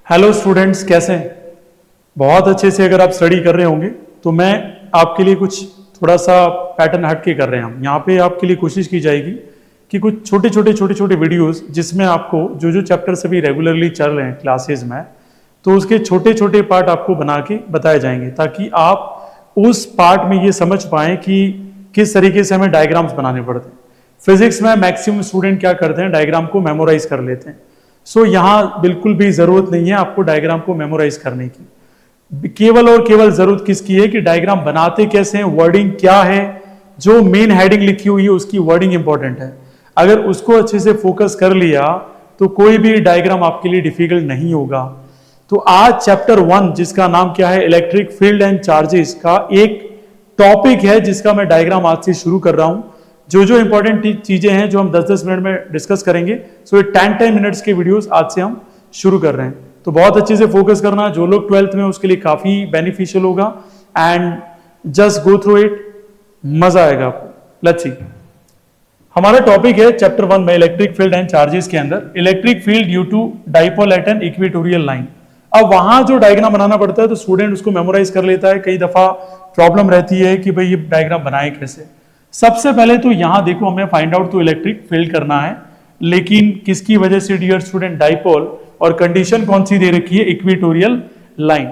Hello students, कैसे हैं? बहुत अच्छे से अगर आप स्टडी कर रहे होंगे तो मैं आपके लिए कुछ थोड़ा सा पैटर्न हट के कर रहे हैं। हम यहाँ पे आपके लिए कोशिश की जाएगी कि कुछ छोटे छोटे वीडियोस जिसमें आपको जो चैप्टर्स अभी रेगुलरली चल रहे हैं क्लासेज में, तो उसके छोटे छोटे पार्ट आपको बना के बताए जाएंगे ताकि आप उस पार्ट में ये समझ पाएं कि किस तरीके से हमें डायग्राम्स बनाने पड़ते हैं। फिजिक्स में मैक्सिमम स्टूडेंट क्या करते हैं, डायग्राम को मेमोराइज कर लेते हैं। सो यहाँ बिल्कुल भी जरूरत नहीं है आपको डायग्राम को मेमोराइज करने की। केवल और केवल जरूरत किसकी है कि डायग्राम बनाते कैसे हैं, वर्डिंग क्या है, जो मेन हेडिंग लिखी हुई है उसकी वर्डिंग इंपॉर्टेंट है। अगर उसको अच्छे से फोकस कर लिया तो कोई भी डायग्राम आपके लिए डिफिकल्ट नहीं होगा। तो आज चैप्टर 1 जिसका नाम क्या है, इलेक्ट्रिक फील्ड एंड चार्जेस का एक टॉपिक है जिसका मैं डायग्राम आज से शुरू कर रहा हूं। जो इंपॉर्टेंट चीजें हैं जो हम 10-10 मिनट में डिस्कस करेंगे, सो ये 10 मिनट्स के वीडियोस आज से हम शुरू कर रहे हैं। तो बहुत अच्छे से फोकस करना, जो लोग 12th में उसके लिए काफी बेनिफिशियल होगा and just go through it, मजा आएगा आपको। लेट्स सी, हमारा टॉपिक है चैप्टर 1 में इलेक्ट्रिक फील्ड एंड चार्जेस के अंदर electric field due to dipole at an equatorial line. अब वहां जो डायग्राम बनाना पड़ता है तो स्टूडेंट उसको मेमोराइज कर लेता है। कई दफा प्रॉब्लम रहती है कि भाई ये डायग्राम बनाए कैसे। सबसे पहले तो यहां देखो, हमें फाइंड आउट तो इलेक्ट्रिक फील्ड करना है, लेकिन किसकी वजह से डियर स्टूडेंट, डाइपोल, और कंडीशन कौन सी दे रखी है, इक्वेटोरियल लाइन।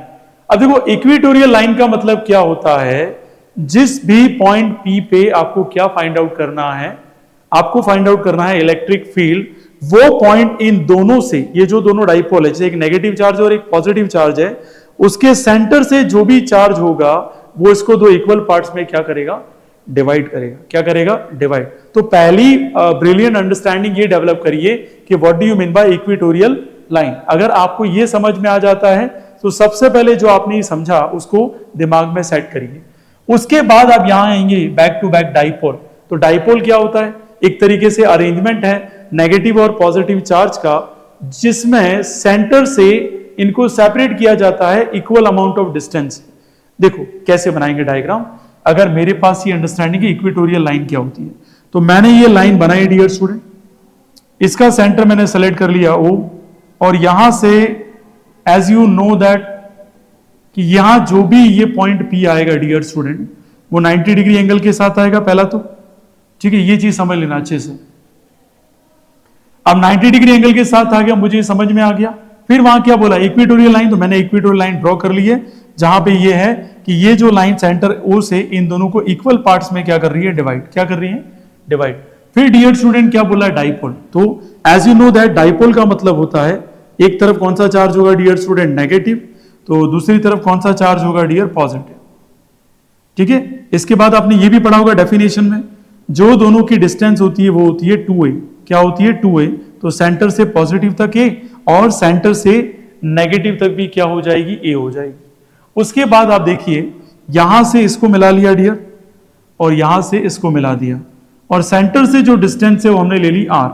अब देखो इक्वेटोरियल लाइन का मतलब क्या होता है, जिस भी पॉइंट पी पे आपको क्या फाइंड आउट करना है, आपको फाइंड आउट करना है इलेक्ट्रिक फील्ड। वो पॉइंट इन दोनों से, ये जो दोनों डाइपोल है, जैसे एक नेगेटिव चार्ज और एक पॉजिटिव चार्ज है, उसके सेंटर से जो भी चार्ज होगा वो इसको दो इक्वल पार्ट्स में क्या करेगा, डिवाइड करेगा। क्या करेगा, डिवाइड। तो पहली ब्रिलियंट अंडरस्टैंडिंग ये डेवलप करिए कि what do you mean by equatorial line. अगर आपको ये समझ में आ जाता है तो सबसे पहले जो आपने समझा उसको दिमाग में सेट करिए। उसके बाद आप यहां आएंगे बैक टू बैक डाइपोल। तो डाइपोल क्या होता है, एक तरीके से अरेंजमेंट है नेगेटिव और पॉजिटिव चार्ज का, जिसमें सेंटर से इनको सेपरेट किया जाता है इक्वल अमाउंट ऑफ डिस्टेंस। देखो कैसे बनाएंगे डायग्राम। अगर मेरे पास ये अंडरस्टैंडिंग है इक्वेटोरियल लाइन क्या होती है, तो मैंने ये लाइन बनाई डियर स्टूडेंट, इसका सेंटर मैंने सेलेक्ट कर लिया O, और यहां से एज यू नो दैट कि यहां जो भी ये पॉइंट P आएगा डियर स्टूडेंट, वो 90 डिग्री एंगल के साथ आएगा पहला तो, ठीक है, ये चीज समझ लेना अच्छे से। अब 90 डिग्री एंगल के साथ आ गया, मुझे समझ में आ गया। फिर वहां क्या बोला, इक्वेटोरियल लाइन, तो मैंने इक्वेटोरियल लाइन ड्रॉ कर ली है, जहां पे ये है कि ये जो लाइन सेंटर O से इन दोनों को इक्वल पार्ट्स में क्या कर रही है, डिवाइड। क्या कर रही है, डिवाइड। फिर डियर स्टूडेंट क्या बोला, डाइपोल। तो as you know that dipole का मतलब होता है एक तरफ कौन सा चार्ज होगा डियर स्टूडेंट, नेगेटिव, तो दूसरी तरफ कौन सा चार्ज होगा डियर, पॉजिटिव। ठीक है, इसके बाद आपने ये भी पढ़ा होगा डेफिनेशन में, जो दोनों की डिस्टेंस होती है वो होती है 2a। क्या होती है, 2a। तो सेंटर से पॉजिटिव तक a और सेंटर से नेगेटिव तक भी क्या हो जाएगी, a हो जाएगी। उसके बाद आप देखिए, यहां से इसको मिला लिया डियर, और यहां से इसको मिला दिया, और सेंटर से जो डिस्टेंस है वो हमने ले ली r।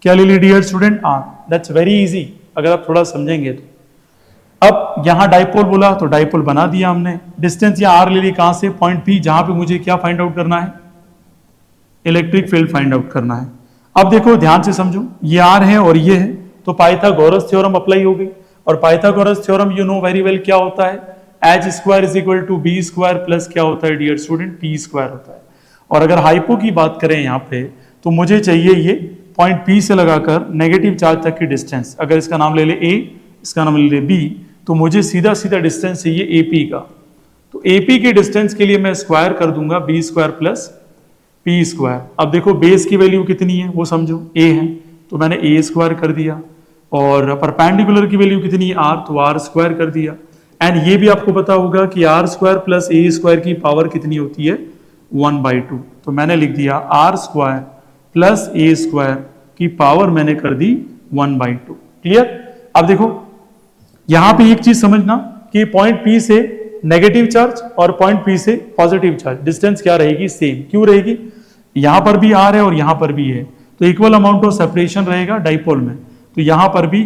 क्या ले ली dear student, r। That's very easy अगर आप थोड़ा समझेंगे तो। अब यहां डाइपोल बोला तो डाइपोल बना दिया हमने, डिस्टेंस यहां r ले ली, कहां से, पॉइंट P, जहां पे मुझे क्या फाइंड आउट करना है, इलेक्ट्रिक फील्ड फाइंड आउट करना है। अब देखो ध्यान से समझो, ये r है और ये है, तो पाइथागोरस थ्योरम अप्लाई हो गई। और Pythagoras theorem you know very well क्या होता है, H square is equal to B square plus क्या होता है डियर स्टूडेंट, पी स्क्वायर होता है। और अगर हाइपो की बात करें यहाँ पे, तो मुझे चाहिए ये पॉइंट P से लगाकर नेगेटिव चार्ज तक की डिस्टेंस। अगर इसका नाम ले ले A, इसका नाम ले ले B, तो मुझे सीधा सीधा डिस्टेंस चाहिए AP का। तो AP के डिस्टेंस के लिए मैं स्क्वायर कर दूंगा B square plus P square. अब देखो बेस की वैल्यू कितनी है वो समझो, A है, तो मैंने A स्क्वायर कर दिया, और परपेंडिकुलर की वैल्यू कितनी है R, तो R स्क्वायर कर दिया। एंड ये भी आपको पता होगा कि R square plus A square की पावर कितनी होती है, 1/2। तो मैंने लिख दिया R square plus A square की पावर मैंने कर दी 1/2। क्लियर। अब देखो यहां पे एक चीज समझना कि पॉइंट P से नेगेटिव चार्ज और पॉइंट P से पॉजिटिव चार्ज, डिस्टेंस क्या रहेगी, सेम। क्यों रहेगी, यहां पर भी R है और यहां पर भी है, तो इक्वल अमाउंट ऑफ सेपरेशन रहेगा डाइपोल में। तो यहां पर भी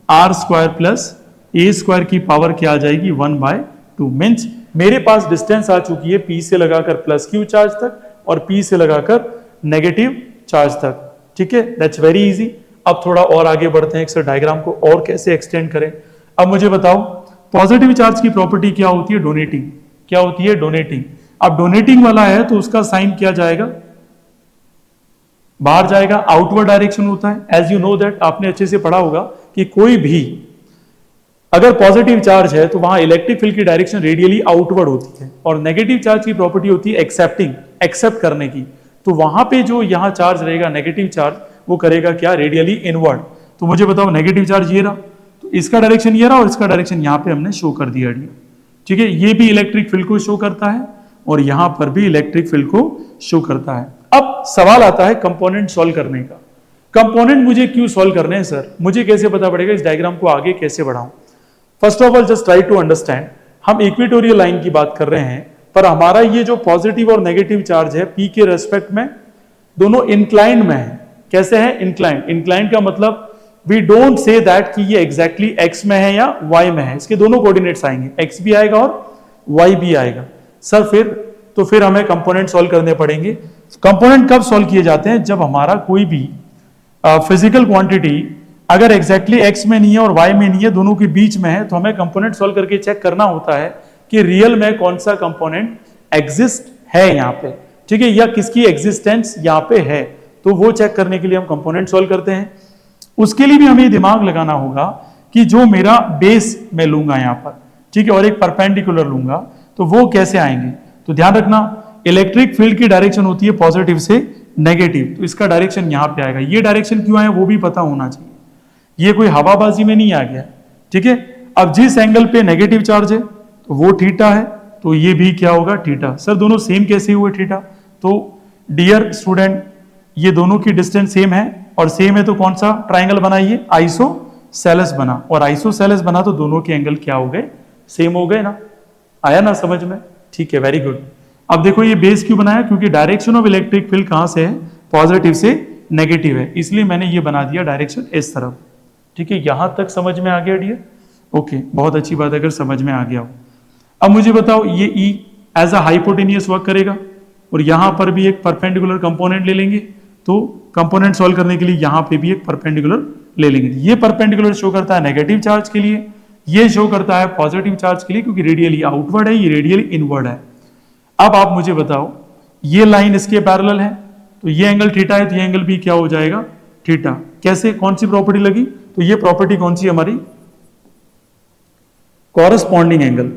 R square plus A square की पावर क्या आ जाएगी, 1/2। मीन्स मेरे पास डिस्टेंस आ चुकी है P से लगाकर प्लस Q चार्ज तक और P से लगाकर नेगेटिव चार्ज तक। ठीक है, दैट्स वेरी इजी। अब थोड़ा और आगे बढ़ते हैं, डायग्राम को और कैसे एक्सटेंड करें। अब मुझे बताओ पॉजिटिव चार्ज की प्रॉपर्टी क्या होती है? डोनेटिंग। क्या होती है? डोनेटिंग। अब डोनेटिंग वाला है तो उसका साइन क्या जाएगा? बाहर जाएगा, आउटवर्ड डायरेक्शन होता है। एज यू नो दैट, आपने अच्छे से पढ़ा होगा कि कोई भी अगर पॉजिटिव चार्ज है तो वहां इलेक्ट्रिक फील्ड की डायरेक्शन रेडियली आउटवर्ड होती है, और नेगेटिव चार्ज की प्रॉपर्टी होती है एक्सेप्टिंग, एक्सेप्ट करने की। तो वहां पे जो यहां चार्ज रहेगा नेगेटिव चार्ज, वो करेगा क्या? Radially inward. तो मुझे बताओ नेगेटिव चार्ज ये रहा, तो इसका डायरेक्शन ये रहा और इसका डायरेक्शन यहां पे हमने शो कर दिया। ठीक है, ये भी इलेक्ट्रिक फील्ड को शो करता है और यहां पर भी इलेक्ट्रिक फील्ड को शो करता है। अब सवाल आता है कंपोनेंट सॉल्व करने का। कंपोनेंट मुझे क्यों सॉल्व करने हैं सर? मुझे कैसे पता पड़ेगा इस डायग्राम को आगे कैसे बढ़ाऊं? First of all just try to understand, हम इक्वेटोरियल लाइन की बात कर रहे हैं, पर हमारा ये जो पॉजिटिव और नेगेटिव चार्ज है पी के रेस्पेक्ट में दोनों इंक्लाइंड में है। कैसे है? इंक्लाइंड। इंक्लाइंड का मतलब वी डोंट से दैट कि ये एग्जैक्टली एक्स में है या वाई में है, इसके दोनों कोऑर्डिनेट्स आएंगे, एक्स भी आएगा और वाई भी आएगा। सर फिर हमें कंपोनेंट सॉल्व करने पड़ेंगे। कंपोनेंट कब सॉल्व किए जाते हैं? जब हमारा कोई भी फिजिकल क्वांटिटी अगर एग्जैक्टली एक्स में नहीं है और वाई में नहीं है, दोनों के बीच में है, तो हमें कंपोनेंट सॉल्व करके चेक करना होता है कि रियल में कौन सा कंपोनेंट एग्जिस्ट है यहाँ पे, ठीक है, या किसकी एग्जिस्टेंस यहाँ पे है। तो वो चेक करने के लिए हम कंपोनेंट सॉल्व करते हैं। उसके लिए भी हमें दिमाग लगाना होगा कि जो मेरा बेस मैं लूंगा यहाँ पर, ठीक है, और एक परपेंडिकुलर लूंगा, तो वो कैसे आएंगे। तो ध्यान रखना, इलेक्ट्रिक फील्ड की डायरेक्शन होती है पॉजिटिव से नेगेटिव, तो इसका डायरेक्शन यहाँ पे आएगा। ये डायरेक्शन क्यों आया वो भी पता होना चाहिए, ये कोई हवाबाजी में नहीं आ गया, ठीक है। अब जिस एंगल पे नेगेटिव चार्ज है तो वो थीटा है, तो ये भी क्या होगा? थीटा। सर दोनों सेम कैसे हुए थीटा? तो डियर स्टूडेंट, ये दोनों की डिस्टेंस सेम है, और सेम है तो कौन सा ट्राइंगल बनाइए? आइसोसेलेस बना, और आइसोसेलेस बना तो दोनों के एंगल क्या हो गए? सेम हो गए ना। आया ना समझ में? ठीक है, वेरी गुड। अब देखो ये बेस क्यों बनाया? क्योंकि डायरेक्शन ऑफ इलेक्ट्रिक फील्ड कहां से है? पॉजिटिव से नेगेटिव है, इसलिए मैंने ये बना दिया डायरेक्शन इस तरफ। ठीक है, यहां तक समझ में आ गया डियर? ओके, बहुत अच्छी बात है अगर समझ में आ गया हो। अब मुझे बताओ ये E as a hypotenuse work करेगा, और यहां पर भी एक परपेंडिकुलर कंपोनेंट ले लेंगे, तो कंपोनेंट सॉल्व करने के लिए यहां पे भी एक परपेंडिकुलर ले लेंगे। ये परपेंडिकुलर शो करता है नेगेटिव चार्ज के लिए, ये शो करता है पॉजिटिव चार्ज के लिए, क्योंकि रेडियली आउटवर्ड है, ये रेडियली इनवर्ड है। अब आप मुझे बताओ ये लाइन इसके पैरेलल है, तो ये एंगल थीटा है, तो ये एंगल भी क्या हो जाएगा? थीटा। कैसे? कौन सी प्रॉपर्टी लगी? तो ये प्रॉपर्टी कौन सी हमारी? Corresponding angle.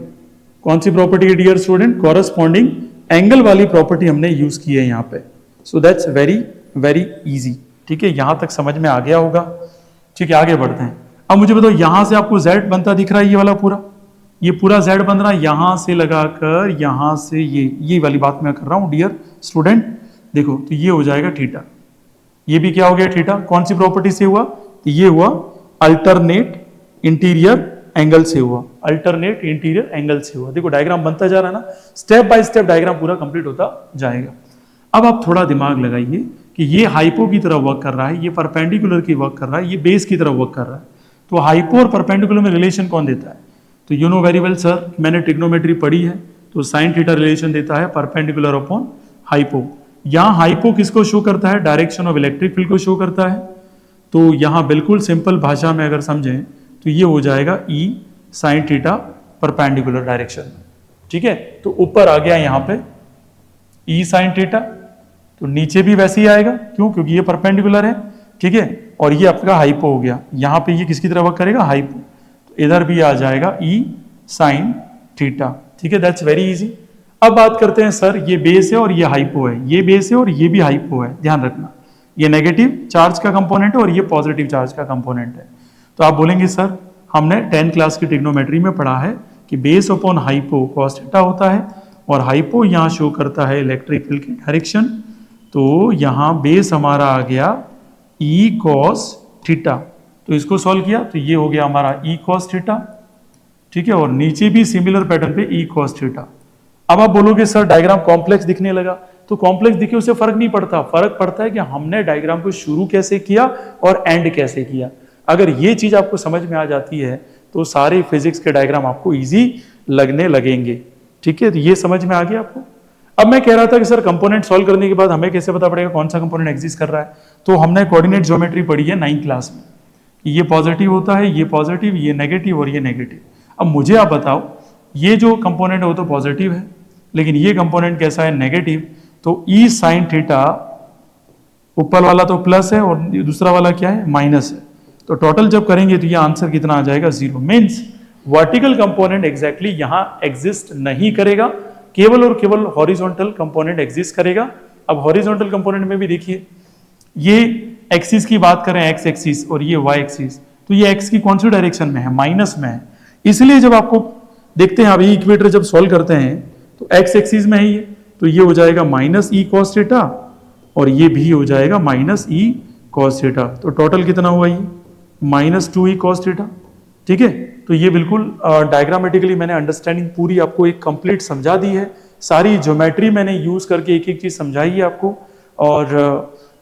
कौन सी प्रॉपर्टी है डियर स्टूडेंट? कॉरस्पॉन्डिंग एंगल वाली प्रॉपर्टी हमने यूज की है यहाँ पे। So that's very very easy. ठीक है, यहां तक समझ में आ गया होगा। ठीक है, आगे बढ़ते हैं। अब मुझे बताओ यहां से आपको Z बनता दिख रहा है, ये वाला पूरा, ये पूरा Z बन रहा है, यहां से लगाकर यहां से ये वाली बात मैं कर रहा हूं डियर स्टूडेंट। देखो तो ये हो जाएगा थीटा, ये भी क्या हो गया? थीटा। कौन सी प्रॉपर्टी से हुआ? ये हुआ अल्टरनेट इंटीरियर एंगल से हुआ, अल्टरनेट इंटीरियर एंगल से हुआ। देखो डायग्राम बनता जा रहा है ना, स्टेप बाय स्टेप डायग्राम पूरा कंप्लीट होता जाएगा। अब आप थोड़ा दिमाग लगाइए कि ये हाइपो की तरह वर्क कर रहा है, ये परपेंडिकुलर की वर्क कर रहा है, ये बेस की तरह वर्क कर रहा है। तो हाइपो और परपेंडिकुलर में रिलेशन कौन देता है? तो you know very well sir, मैंने ट्रिग्नोमेट्री पढ़ी है, तो साइन थीटा रिलेशन देता है परपेंडिकुलर अपॉन हाइपो। यहां हाइपो किसको शो करता है? डायरेक्शन ऑफ इलेक्ट्रिक फील्ड को शो करता है। तो यहां बिल्कुल सिंपल भाषा में अगर समझें तो ये हो जाएगा E sine theta perpendicular direction में। ठीक है, तो ऊपर आ गया यहां पे E साइन थीटा, तो नीचे भी वैसे ही आएगा, क्यों? क्योंकि ये परपेंडिकुलर है। ठीक है, और ये आपका हाइपो हो गया, यहां पे ये किसकी तरह वर्क करेगा? हाइपो। तो इधर भी आ जाएगा E साइन थीटा। ठीक है, दैट्स वेरी इजी। अब बात करते हैं सर, ये बेस है और ये हाइपो है, ये बेस है और ये भी हाइपो है। ध्यान रखना, ये नेगेटिव चार्ज का कंपोनेंट है और ये पॉजिटिव चार्ज का कंपोनेंट है। तो आप बोलेंगे सर हमने 10th क्लास की ट्रिग्नोमेट्री में पढ़ा है कि base upon hypo cos theta होता है, और हाइपो यहाँ शो करता है इलेक्ट्रिक फील्ड की डायरेक्शन। तो यहाँ बेस हमारा आ गया E कॉस थीटा, तो इसको सॉल्व किया तो ये हो गया हमारा E कॉस थीटा। ठीक है, और नीचे भी सिमिलर पैटर्न पे E कॉस थीटा। अब आप बोलोगे सर डायग्राम कॉम्प्लेक्स दिखने लगा, तो कॉम्प्लेक्स दिखे उससे फर्क नहीं पड़ता, फर्क पड़ता है कि हमने डायग्राम को शुरू कैसे किया और एंड कैसे किया। अगर ये चीज आपको समझ में आ जाती है तो सारे फिजिक्स के डायग्राम आपको इजी लगने लगेंगे। ठीक है, तो ये समझ में आ गया आपको। अब मैं कह रहा था कि सर कंपोनेंट सॉल्व करने के बाद हमें कैसे पता पड़ेगा कौन सा कंपोनेंट एग्जिस्ट कर रहा है? तो हमने कोऑर्डिनेट ज्योमेट्री पढ़ी है 9th क्लास में, ये पॉजिटिव होता है, ये पॉजिटिव, ये नेगेटिव और ये नेगेटिव। अब मुझे आप बताओ, ये जो कंपोनेंट है वो तो पॉजिटिव है, लेकिन ये कंपोनेंट कैसा है, नेगेटिव। तो ई साइन थीटा, ऊपर वाला तो प्लस है और दूसरा वाला क्या है, माइनस है। तो टोटल जब करेंगे तो ये आंसर कितना आ जाएगा, 0। मीन्स वर्टिकल कंपोनेंट एग्जैक्टली यहां एग्जिस्ट नहीं करेगा, केवल और केवल हॉरिजॉन्टल कंपोनेंट एग्जिस्ट करेगा। अब हॉरिजॉन्टल कंपोनेंट में भी देखिए, ये एक्सिस की बात करें, एक्स एक्सिस और ये वाई एक्सिस, तो ये एक्स की कौन सी डायरेक्शन में है, माइनस में है। इसलिए जब आपको देखते हैं, आप ये इक्वेटर जब सॉल्व करते हैं तो एक्स एक्सिस में है ये, तो ये हो जाएगा माइनस ई कॉस थीटा और ये भी हो जाएगा माइनस ई कॉस थीटा। तो टोटल कितना हुआ ये, -2 ई कॉस थीटा। ठीक है, तो ये बिल्कुल डायग्रामेटिकली मैंने अंडरस्टैंडिंग पूरी आपको एक कंप्लीट समझा दी है। सारी ज्योमेट्री मैंने यूज करके एक एक चीज समझाई है आपको। और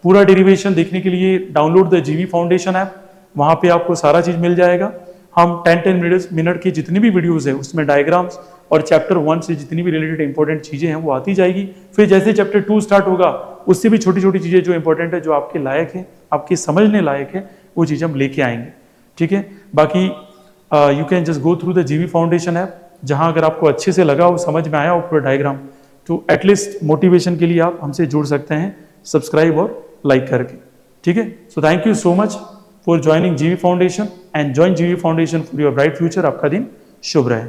पूरा डेरिवेशन देखने के लिए डाउनलोड द जीवी फाउंडेशन ऐप, वहां पे आपको सारा चीज मिल जाएगा। हम 10-10 मिनट की जितनी भी वीडियोस है उसमें डायग्राम्स और चैप्टर 1 से जितनी भी रिलेटेड इंपॉर्टेंट चीजें हैं वो आती जाएगी। फिर जैसे चैप्टर 2 स्टार्ट होगा उससे भी छोटी छोटी चीजें जो इंपॉर्टेंट है, जो आपके लायक है, आपके समझने लायक है, वो चीजें हम लेके आएंगे। ठीक है, बाकी you can just go through the जीवी फाउंडेशन ऐप, जहां अगर आपको अच्छे से लगा हो, समझ में आया हो पूरा डायग्राम, तो एटलीस्ट मोटिवेशन के लिए आप हमसे जुड़ सकते हैं सब्सक्राइब और लाइक करके। ठीक है, so thank you so much for joining जीवी फाउंडेशन एंड ज्वाइन जीवी foundation for your bright future. आपका दिन शुभ रहे।